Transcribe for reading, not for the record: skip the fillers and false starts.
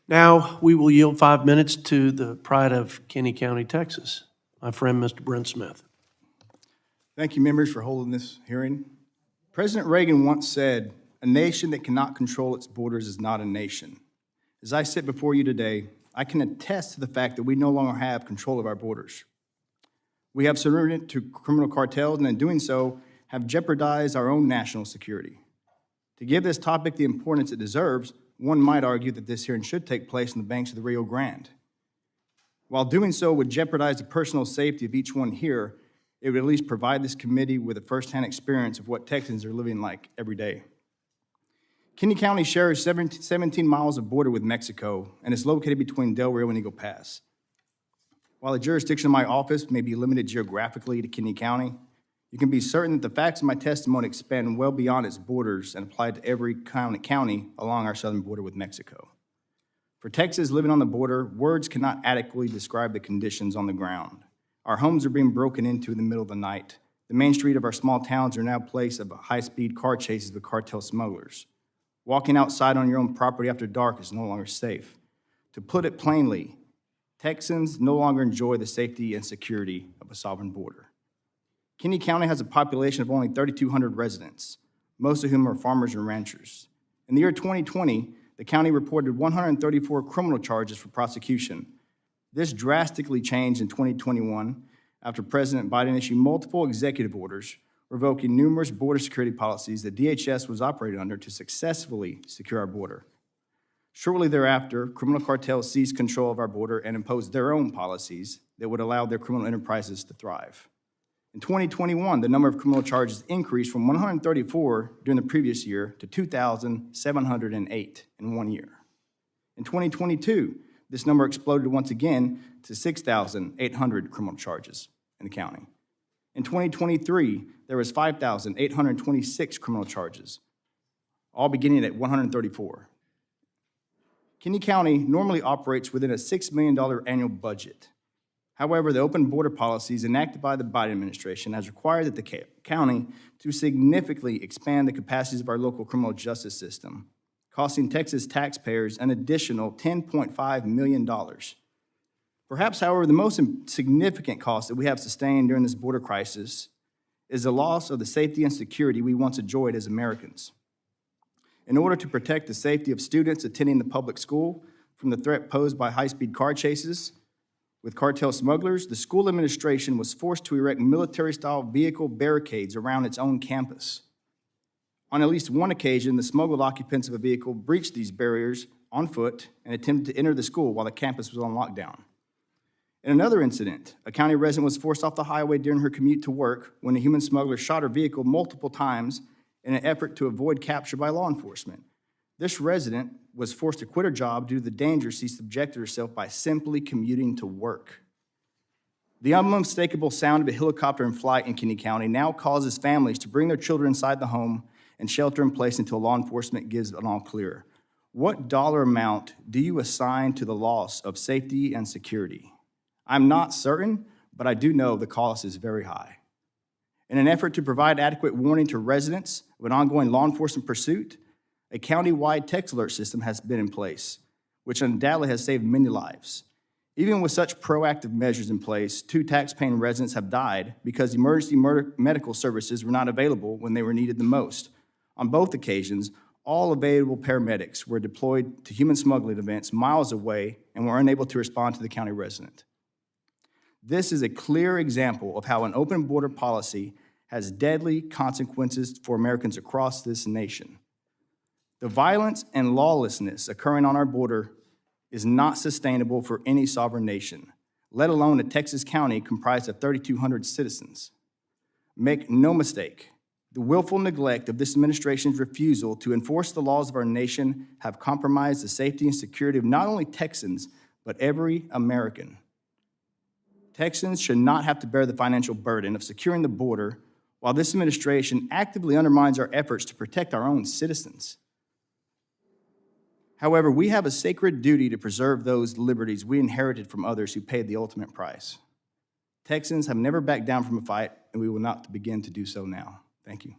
Now, we will yield 5 minutes to the pride of Kinney County, Texas, my friend, Mr. Brent Smith. Thank you, members, for holding this hearing. President Reagan once said, "A nation that cannot control its borders is not a nation." As I sit before you today, I can attest to the fact that we no longer have control of our borders. We have surrendered it to criminal cartels, and in doing so, have jeopardized our own national security. To give this topic the importance it deserves, one might argue that this hearing should take place on the banks of the Rio Grande. While doing so would jeopardize the personal safety of each one here, it would at least provide this committee with a firsthand experience of what Texans are living like every day. Kinney County shares 17 miles of border with Mexico and is located between Del Rio and Eagle Pass. While the jurisdiction of my office may be limited geographically to Kinney County, you can be certain that the facts of my testimony expand well beyond its borders and apply to every county along our southern border with Mexico. For Texans living on the border, words cannot adequately describe the conditions on the ground. Our homes are being broken into in the middle of the night. The main street of our small towns are now a place of high-speed car chases with cartel smugglers. Walking outside on your own property after dark is no longer safe. To put it plainly, Texans no longer enjoy the safety and security of a sovereign border. Kinney County has a population of only 3,200 residents, most of whom are farmers and ranchers. In the year 2020, the county reported 134 criminal charges for prosecution. This drastically changed in 2021 after President Biden issued multiple executive orders revoking numerous border security policies that DHS was operating under to successfully secure our border. Shortly thereafter, criminal cartels seized control of our border and imposed their own policies that would allow their criminal enterprises to thrive. In 2021, the number of criminal charges increased from 134 during the previous year to 2,708 in 1 year. In 2022, this number exploded once again to 6,800 criminal charges in the county. In 2023, there was 5,826 criminal charges, all beginning at 134. Kinney County normally operates within a $6 million annual budget. However, the open border policies enacted by the Biden administration has required that the county to significantly expand the capacities of our local criminal justice system, costing Texas taxpayers an additional $10.5 million. Perhaps, however, the most significant cost that we have sustained during this border crisis is the loss of the safety and security we once enjoyed as Americans. In order to protect the safety of students attending the public school from the threat posed by high-speed car chases with cartel smugglers, the school administration was forced to erect military-style vehicle barricades around its own campus. On at least one occasion, the smuggled occupants of a vehicle breached these barriers on foot and attempted to enter the school while the campus was on lockdown. In another incident, a county resident was forced off the highway during her commute to work when a human smuggler shot her vehicle multiple times in an effort to avoid capture by law enforcement. This resident was forced to quit her job due to the danger she subjected herself by simply commuting to work. The unmistakable sound of a helicopter in flight in Kinney County now causes families to bring their children inside the home and shelter in place until law enforcement gives an all clear. What dollar amount do you assign to the loss of safety and security? I'm not certain, but I do know the cost is very high. In an effort to provide adequate warning to residents of an ongoing law enforcement pursuit, a county-wide text alert system has been in place, which undoubtedly has saved many lives. Even with such proactive measures in place, 2 tax-paying residents have died because emergency medical services were not available when they were needed the most. On both occasions, all available paramedics were deployed to human smuggling events miles away and were unable to respond to the county resident. This is a clear example of how an open border policy has deadly consequences for Americans across this nation. The violence and lawlessness occurring on our border is not sustainable for any sovereign nation, let alone a Texas county comprised of 3,200 citizens. Make no mistake, the willful neglect of this administration's refusal to enforce the laws of our nation have compromised the safety and security of not only Texans, but every American. Texans should not have to bear the financial burden of securing the border while this administration actively undermines our efforts to protect our own citizens. However, we have a sacred duty to preserve those liberties we inherited from others who paid the ultimate price. Texans have never backed down from a fight, and we will not begin to do so now. Thank you.